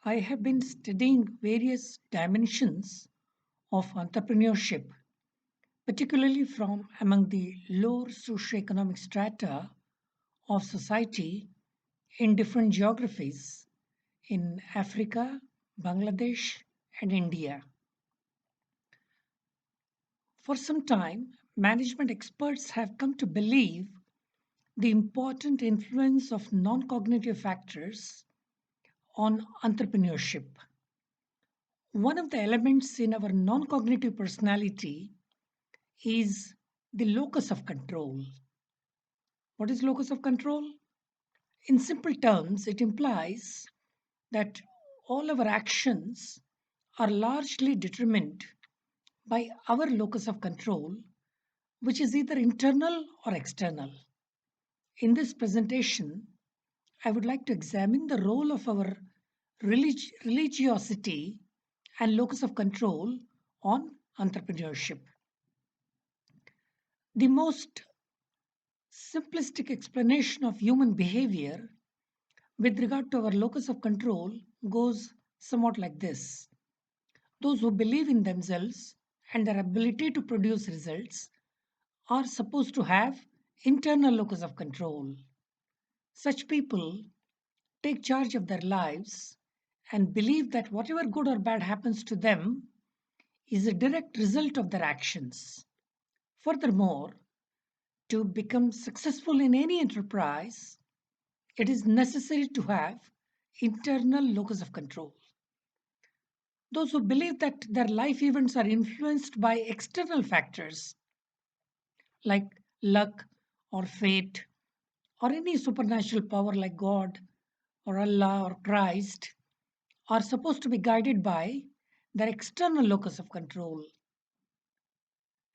I have been studying various dimensions of entrepreneurship, particularly from among the lower socioeconomic strata of society in different geographies in Africa, Bangladesh, and India. For some time, management experts have come to believe the important influence of non cognitive factors on entrepreneurship. One of the elements in our non cognitive personality is the locus of control. What is locus of control? In simple terms, it implies that all our actions are largely determined by our locus of control, which is either internal or external. In this presentation, I would like to examine the role of our religiosity and locus of control on entrepreneurship. The most simplistic explanation of human behavior with regard to our locus of control goes somewhat like this. Those who believe in themselves and their ability to produce results are supposed to have internal locus of control. Such people take charge of their lives and believe that whatever good or bad happens to them is a direct result of their actions. Furthermore, to become successful in any enterprise, it is necessary to have internal locus of control. Those who believe that their life events are influenced by external factors like luck or fate or any supernatural power like God or Allah or Christ are supposed to be guided by their external locus of control.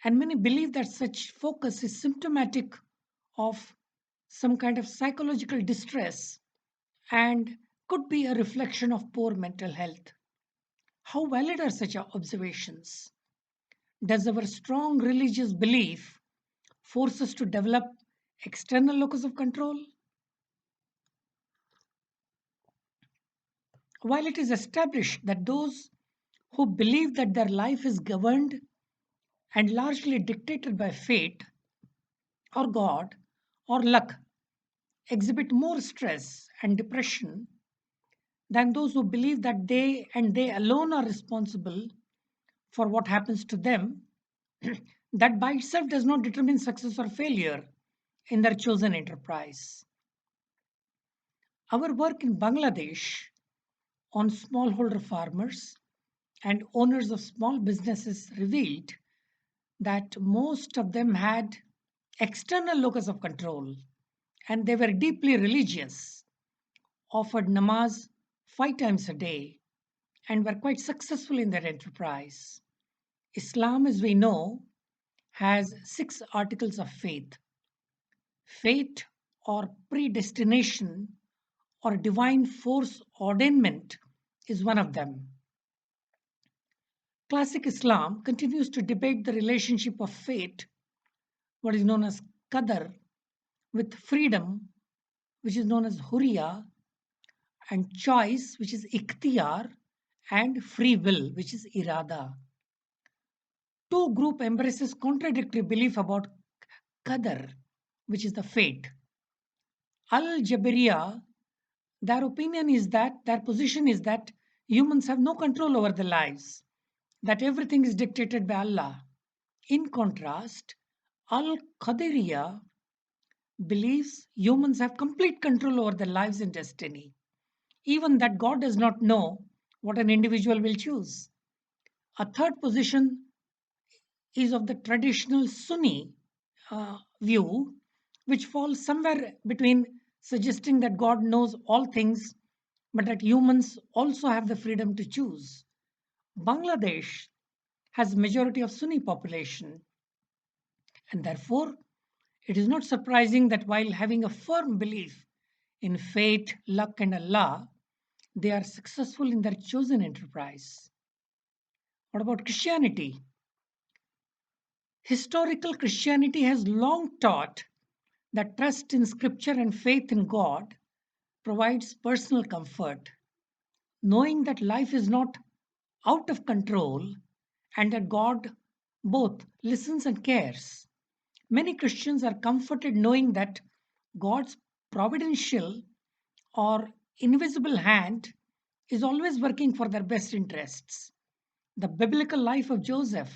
And many believe that such focus is symptomatic of some kind of psychological distress and could be a reflection of poor mental health. How valid are such observations? Does our strong religious belief force us to develop external locus of control? While it is established that those who believe that their life is governed and largely dictated by fate or God or luck exhibit more stress and depression than those who believe that they and they alone are responsible for what happens to them, that by itself does not determine success or failure in their chosen enterprise. Our work in Bangladesh on smallholder farmers and owners of small businesses revealed that most of them had external locus of control and they were deeply religious, offered namaz 5 times a day, and were quite successful in their enterprise. Islam, as we know, has 6 articles of faith. Fate or predestination or divine force ordainment is one of them. Classic Islam continues to debate the relationship of fate, what is known as qadar, with freedom, which is known as huriya, and choice, which is ikhtiyar, and free will, which is irada. Two group embraces contradictory belief about qadar, which is the fate. Al-Jabariya, their position is that humans have no control over their lives, that everything is dictated by Allah. In contrast, Al-Qadiriya believes humans have complete control over their lives and destiny, even that God does not know what an individual will choose. A third position is of the traditional Sunni view, which falls somewhere between suggesting that God knows all things, but that humans also have the freedom to choose. Bangladesh has a majority of Sunni population, and therefore it is not surprising that while having a firm belief in fate, luck, and Allah, they are successful in their chosen enterprise. What about Christianity? Historical Christianity has long taught that trust in Scripture and faith in God provides personal comfort. knowing that life is not out of control and that God both listens and cares. Many Christians are comforted knowing that God's providential or invisible hand is always working for their best interests. The biblical life of Joseph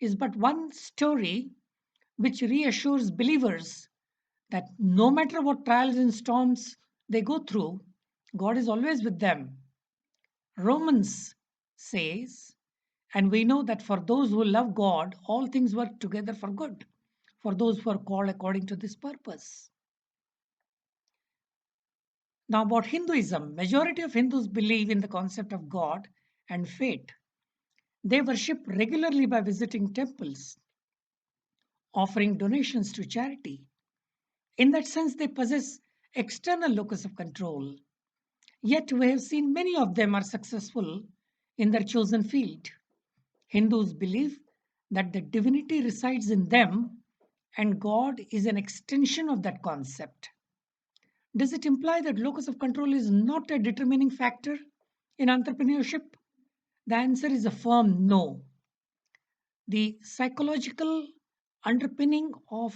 is but one story which reassures believers that no matter what trials and storms they go through, God is always with them. Romans says, and we know that for those who love God, all things work together for good, for those who are called according to this purpose. Now, about Hinduism, majority of Hindus believe in the concept of God and fate. They worship regularly by visiting temples, offering donations to charity. In that sense, they possess external locus of control. Yet, we have seen many of them are successful in their chosen field. Hindus believe that the divinity resides in them and God is an extension of that concept. Does it imply that locus of control is not a determining factor in entrepreneurship? The answer is a firm no. The psychological underpinning of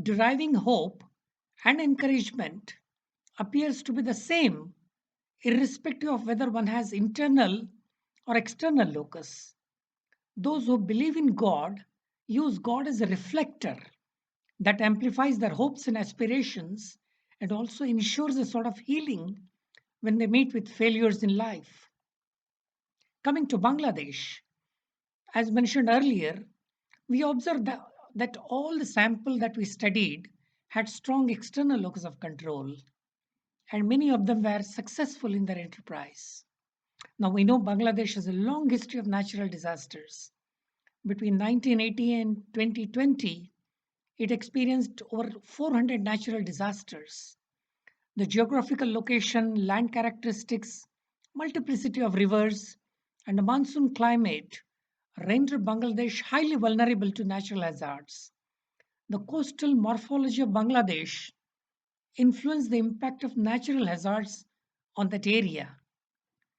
deriving hope and encouragement appears to be the same, irrespective of whether one has internal or external locus. Those who believe in God use God as a reflector that amplifies their hopes and aspirations and also ensures a sort of healing when they meet with failures in life. Coming to Bangladesh, as mentioned earlier, we observed that all the sample that we studied had strong external locus of control, and many of them were successful in their enterprise. Now we know Bangladesh has a long history of natural disasters. Between 1980 and 2020, it experienced over 400 natural disasters. The geographical location, land characteristics, multiplicity of rivers, and the monsoon climate render Bangladesh highly vulnerable to natural hazards. The coastal morphology of Bangladesh influence the impact of natural hazards on that area.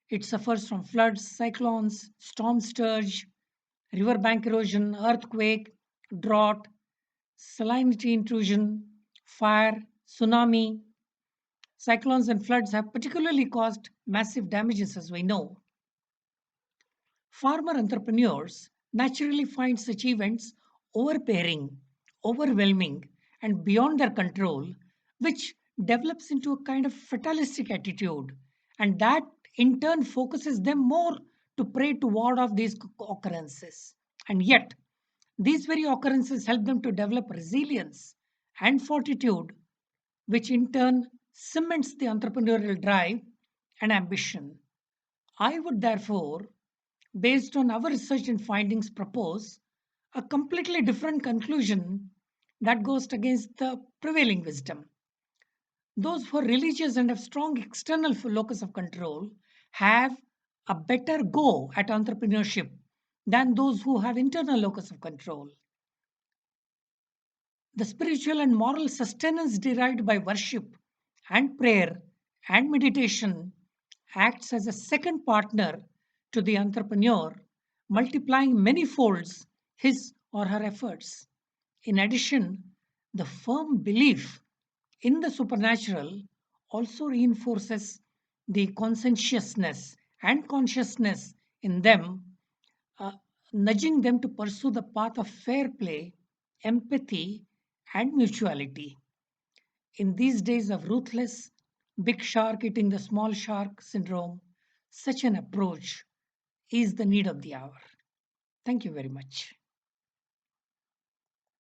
It suffers from floods, cyclones, storm surge, riverbank erosion, earthquake, drought, salinity intrusion, fire, tsunami. Cyclones and floods have particularly caused massive damages, as we know. Farmer entrepreneurs naturally find such events overbearing, overwhelming, and beyond their control, which develops into a kind of fatalistic attitude, and that in turn focuses them more to pray to ward off these occurrences. And yet, these very occurrences help them to develop resilience and fortitude, which in turn cements the entrepreneurial drive and ambition. I would therefore, based on our research and findings, propose a completely different conclusion that goes against the prevailing wisdom. Those who are religious and have strong external locus of control have a better go at entrepreneurship than those who have internal locus of control. The spiritual and moral sustenance derived by worship and prayer and meditation acts as a second partner to the entrepreneur, multiplying many folds his or her efforts. In addition, the firm belief in the supernatural also reinforces the conscientiousness and consciousness in them, uh, nudging them to pursue the path of fair play, empathy, and mutuality. In these days of ruthless, big shark eating the small shark syndrome, such an approach is the need of the hour. Thank you very much.